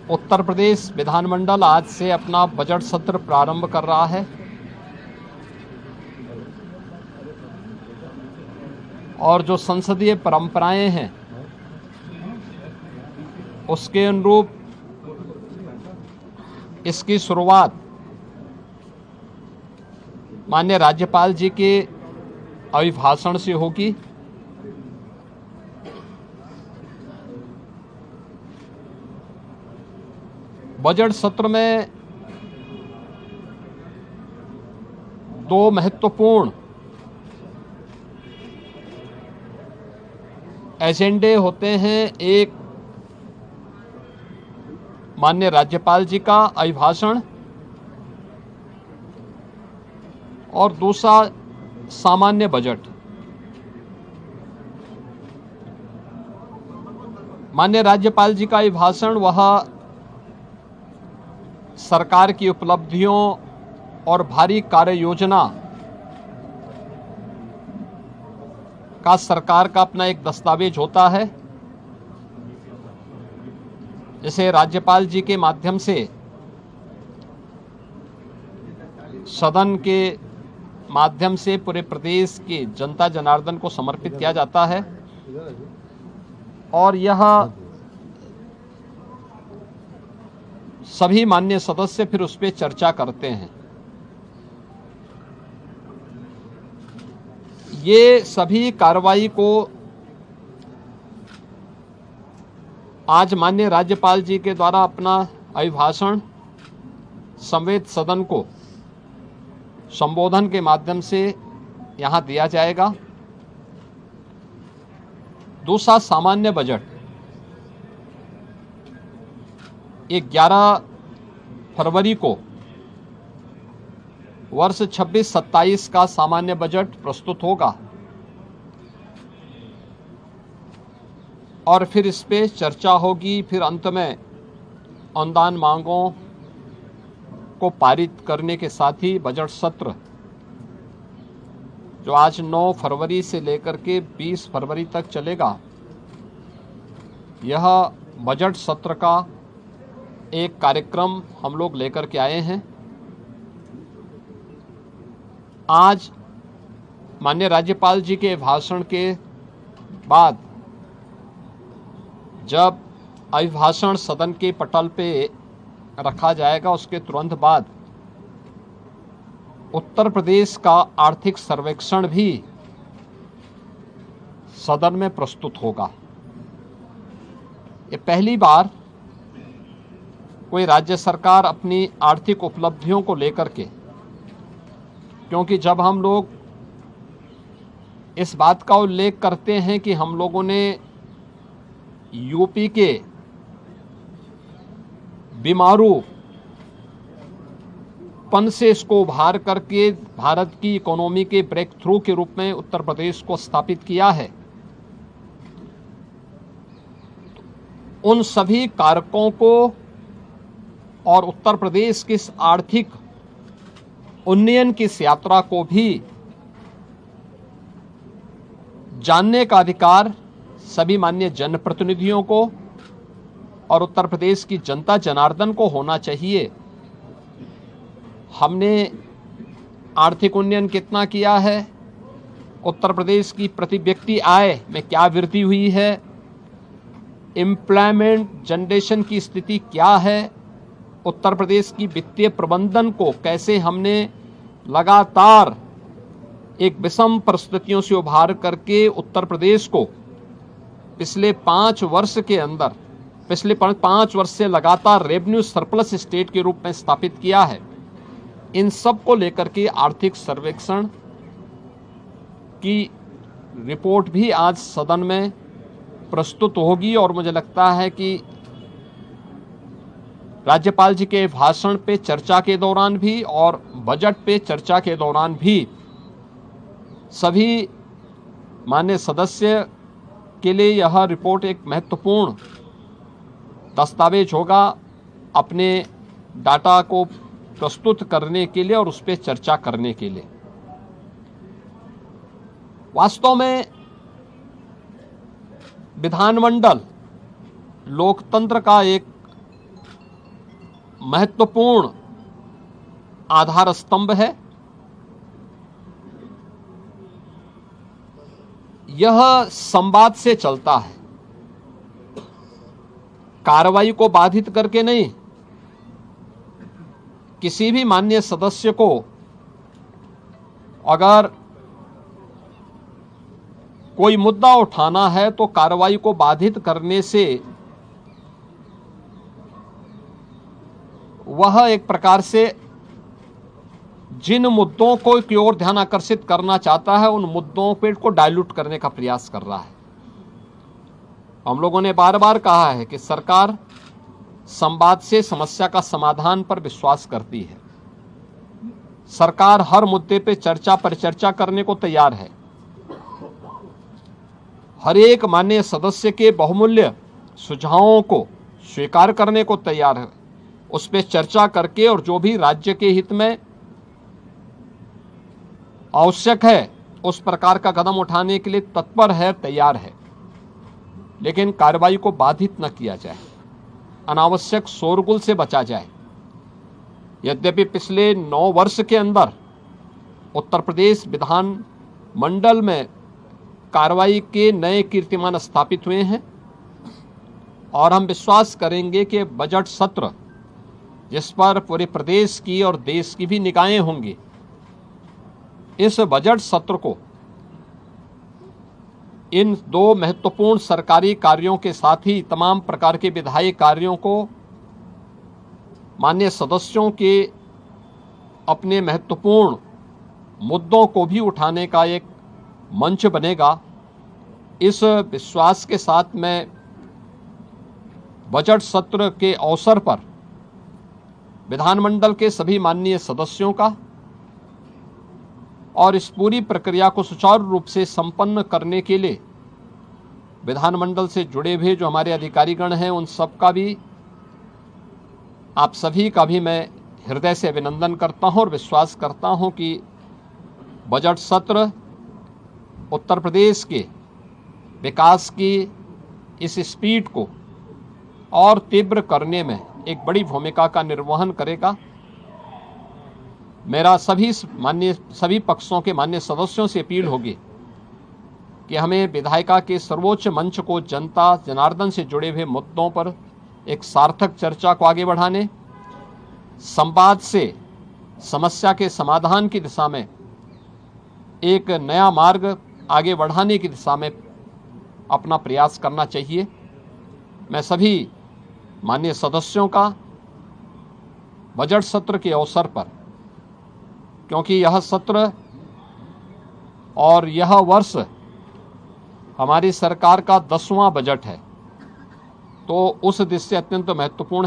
उत्तर प्रदेश विधानमंडल आज से अपना बजट सत्र प्रारंभ कर रहा है और जो संसदीय परंपराएं हैं उसके अनुरूप इसकी शुरुआत माननीय राज्यपाल जी के अभिभाषण से होगी। बजट सत्र में दो महत्वपूर्ण एजेंडे होते हैं। एक माननीय राज्यपाल जी का अभिभाषण और दूसरा सामान्य बजट। माननीय राज्यपाल जी का अभिभाषण वह सरकार की उपलब्धियों और भारी कार्य योजना का सरकार का अपना एक दस्तावेज होता है, जिसे राज्यपाल जी के माध्यम से सदन के माध्यम से पूरे प्रदेश की जनता जनार्दन को समर्पित किया जाता है और यह सभी माननीय सदस्य फिर उस पर चर्चा करते हैं। ये सभी कार्रवाई को आज माननीय राज्यपाल जी के द्वारा अपना अभिभाषण समेत सदन को संबोधन के माध्यम से यहां दिया जाएगा। दूसरा सामान्य बजट 11 फरवरी को वर्ष 26-27 का सामान्य बजट प्रस्तुत होगा और फिर इस पे चर्चा होगी। फिर अंत में अनुदान मांगों को पारित करने के साथ ही बजट सत्र जो आज 9 फरवरी से लेकर के 20 फरवरी तक चलेगा, यह बजट सत्र का एक कार्यक्रम हम लोग लेकर के आए हैं। आज माननीय राज्यपाल जी के भाषण के बाद जब अभिभाषण सदन के पटल पे रखा जाएगा, उसके तुरंत बाद उत्तर प्रदेश का आर्थिक सर्वेक्षण भी सदन में प्रस्तुत होगा। ये पहली बार कोई राज्य सरकार अपनी आर्थिक उपलब्धियों को लेकर के, क्योंकि जब हम लोग इस बात का उल्लेख करते हैं कि हम लोगों ने यूपी के बीमारू पन से इसको उभार करके भारत की इकोनॉमी के ब्रेक थ्रू के रूप में उत्तर प्रदेश को स्थापित किया है, उन सभी कारकों को और उत्तर प्रदेश की इस आर्थिक उन्नयन की इस यात्रा को भी जानने का अधिकार सभी माननीय जनप्रतिनिधियों को और उत्तर प्रदेश की जनता जनार्दन को होना चाहिए। हमने आर्थिक उन्नयन कितना किया है, उत्तर प्रदेश की प्रति व्यक्ति आय में क्या वृद्धि हुई है, एम्प्लॉयमेंट जनरेशन की स्थिति क्या है, उत्तर प्रदेश की वित्तीय प्रबंधन को कैसे हमने लगातार एक विषम परिस्थितियों से उभार करके उत्तर प्रदेश को पिछले 5 वर्ष के अंदर, पिछले 5 वर्ष से लगातार रेवेन्यू सरप्लस स्टेट के रूप में स्थापित किया है। इन सब को लेकर के आर्थिक सर्वेक्षण की रिपोर्ट भी आज सदन में प्रस्तुत होगी और मुझे लगता है कि राज्यपाल जी के भाषण पे चर्चा के दौरान भी और बजट पे चर्चा के दौरान भी सभी माननीय सदस्य के लिए यह रिपोर्ट एक महत्वपूर्ण दस्तावेज होगा अपने डाटा को प्रस्तुत करने के लिए और उस पर चर्चा करने के लिए। वास्तव में विधानमंडल लोकतंत्र का एक महत्वपूर्ण आधार स्तंभ है। यह संवाद से चलता है, कार्रवाई को बाधित करके नहीं। किसी भी माननीय सदस्य को अगर कोई मुद्दा उठाना है तो कार्रवाई को बाधित करने से वह एक प्रकार से जिन मुद्दों को की ओर ध्यान आकर्षित करना चाहता है उन मुद्दों पे को डाइल्यूट करने का प्रयास कर रहा है। हम लोगों ने बार बार कहा है कि सरकार संवाद से समस्या का समाधान पर विश्वास करती है। सरकार हर मुद्दे पे चर्चा परिचर्चा करने को तैयार है। हर एक माननीय सदस्य के बहुमूल्य सुझावों को स्वीकार करने को तैयार है, उस पर चर्चा करके और जो भी राज्य के हित में आवश्यक है उस प्रकार का कदम उठाने के लिए तत्पर है, तैयार है। लेकिन कार्रवाई को बाधित न किया जाए, अनावश्यक शोरगुल से बचा जाए। यद्यपि पिछले 9 वर्ष के अंदर उत्तर प्रदेश विधान मंडल में कार्रवाई के नए कीर्तिमान स्थापित हुए हैं और हम विश्वास करेंगे कि बजट सत्र जिस पर पूरे प्रदेश की और देश की भी निगाहें होंगी, इस बजट सत्र को इन 2 महत्वपूर्ण सरकारी कार्यों के साथ ही तमाम प्रकार के विधायी कार्यों को माननीय सदस्यों के अपने महत्वपूर्ण मुद्दों को भी उठाने का एक मंच बनेगा। इस विश्वास के साथ मैं बजट सत्र के अवसर पर विधानमंडल के सभी माननीय सदस्यों का और इस पूरी प्रक्रिया को सुचारू रूप से संपन्न करने के लिए विधानमंडल से जुड़े हुए जो हमारे अधिकारीगण हैं उन सब का भी, आप सभी का भी मैं हृदय से अभिनंदन करता हूं और विश्वास करता हूं कि बजट सत्र उत्तर प्रदेश के विकास की इस स्पीड को और तीव्र करने में एक बड़ी भूमिका का निर्वहन करेगा। मेरा सभी पक्षों के माननीय सदस्यों से अपील होगी कि हमें विधायिका के सर्वोच्च मंच को जनता जनार्दन से जुड़े हुए मुद्दों पर एक सार्थक चर्चा को आगे बढ़ाने, संवाद से समस्या के समाधान की दिशा में एक नया मार्ग आगे बढ़ाने की दिशा में अपना प्रयास करना चाहिए। मैं सभी माननीय सदस्यों का बजट सत्र के अवसर पर, क्योंकि यह सत्र और यह वर्ष हमारी सरकार का 10वां बजट है, तो उस दृष्टि से अत्यंत महत्वपूर्ण है।